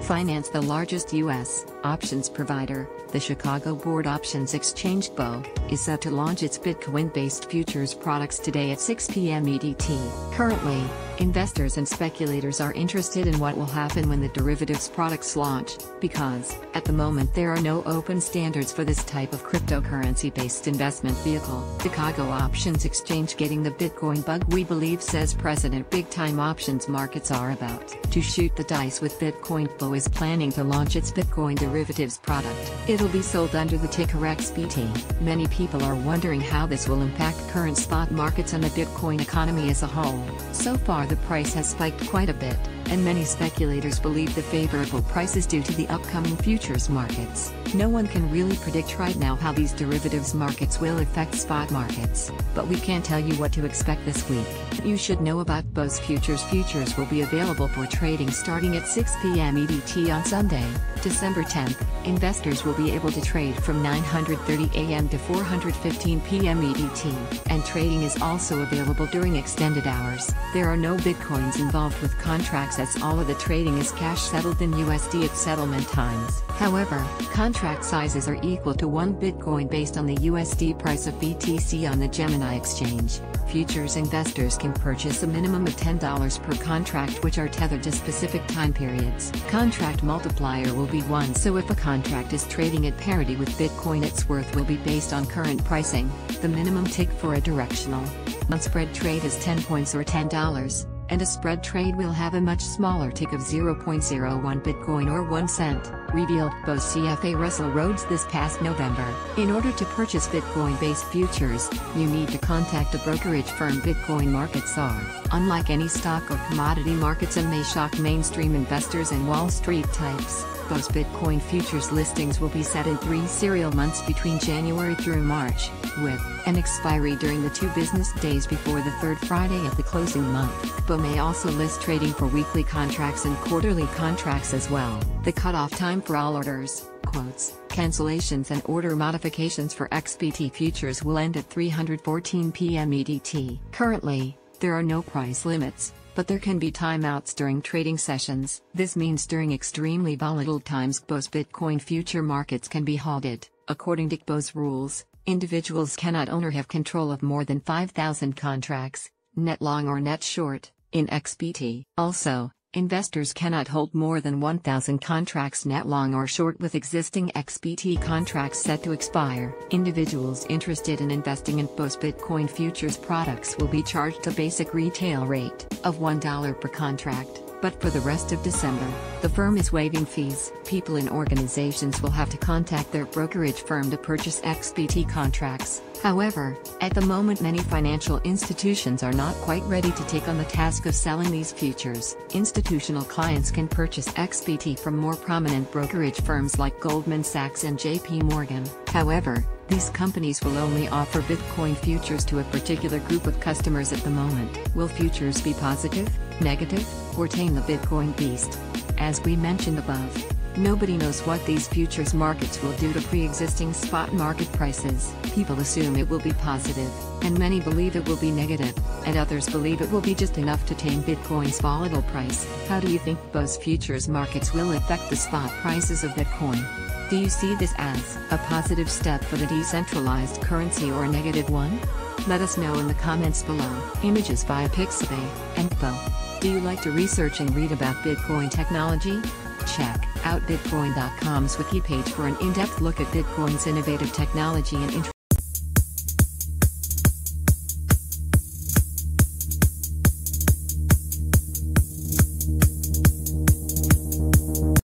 Finance. The largest U.S. options provider, the Chicago Board Options Exchange BOE, is set to launch its Bitcoin-based futures products today at 6 p.m. EDT. Currently, investors and speculators are interested in what will happen when the derivatives products launch, because, at the moment, there are no open standards for this type of cryptocurrency-based investment vehicle. Chicago Options Exchange getting the Bitcoin bug, we believe, says President. Big-time options markets are about to shoot the dice with Bitcoin. BOE is planning to launch its Bitcoin derivatives product. It'll be sold under the ticker XBT. Many people are wondering how this will impact current spot markets and the Bitcoin economy as a whole. So far, the price has spiked quite a bit, and many speculators believe the favorable price is due to the upcoming futures markets. No one can really predict right now how these derivatives markets will affect spot markets, but we can tell you what to expect this week. You should know about BOE's futures. Futures will be available for trading starting at 6 p.m. EDT on Sunday, December 10th. Investors will be able to trade from 9:30 a.m. to 4:15 p.m. EDT, and trading is also available during extended hours. There are no Bitcoins involved with contracts, as all of the trading is cash settled in USD at settlement times. However, contract sizes are equal to 1 Bitcoin based on the USD price of BTC on the Gemini exchange. Futures investors can purchase a minimum of $10 per contract, which are tethered to specific time periods. Contract multiplier will be 1, so if a contract is trading at parity with Bitcoin, its worth will be based on current pricing. The minimum tick for a directional spread trade is 10 points or $10, and a spread trade will have a much smaller tick of 0.01 Bitcoin or 1 cent, revealed BOE CFA Russell Rhodes this past November. In order to purchase Bitcoin-based futures, you need to contact a brokerage firm. Bitcoin markets are unlike any stock or commodity markets and may shock mainstream investors and Wall Street types. BOE's Bitcoin futures listings will be set in 3 serial months between January through March, with an expiry during the 2 business days before the 3rd Friday of the closing month. BOE may also list trading for weekly contracts and quarterly contracts as well. The cutoff time for all orders, quotes, cancellations and order modifications for XBT futures will end at 3:14 p.m. EDT. Currently, there are no price limits, but there can be timeouts during trading sessions. This means during extremely volatile times, BOE's Bitcoin future markets can be halted. According to BOE's rules, individuals cannot own or have control of more than 5,000 contracts, net long or net short, in XBT. Also, investors cannot hold more than 1,000 contracts net long or short with existing XBT contracts set to expire. Individuals interested in investing in BOE's Bitcoin futures products will be charged a basic retail rate of $1 per contract, but for the rest of December, the firm is waiving fees. People and organizations will have to contact their brokerage firm to purchase XBT contracts. However, at the moment, many financial institutions are not quite ready to take on the task of selling these futures. Institutional clients can purchase XBT from more prominent brokerage firms like Goldman Sachs and JP Morgan. However, these companies will only offer Bitcoin futures to a particular group of customers at the moment. Will futures be positive, negative, or tame the Bitcoin beast? As we mentioned above, nobody knows what these futures markets will do to pre-existing spot market prices. People assume it will be positive, and many believe it will be negative, and others believe it will be just enough to tame Bitcoin's volatile price. How do you think BOE's futures markets will affect the spot prices of Bitcoin? Do you see this as a positive step for the decentralized currency or a negative one? Let us know in the comments below. Images by Pixabay and BOE. Do you like to research and read about Bitcoin technology? Check out Bitcoin.com's wiki page for an in-depth look at Bitcoin's innovative technology and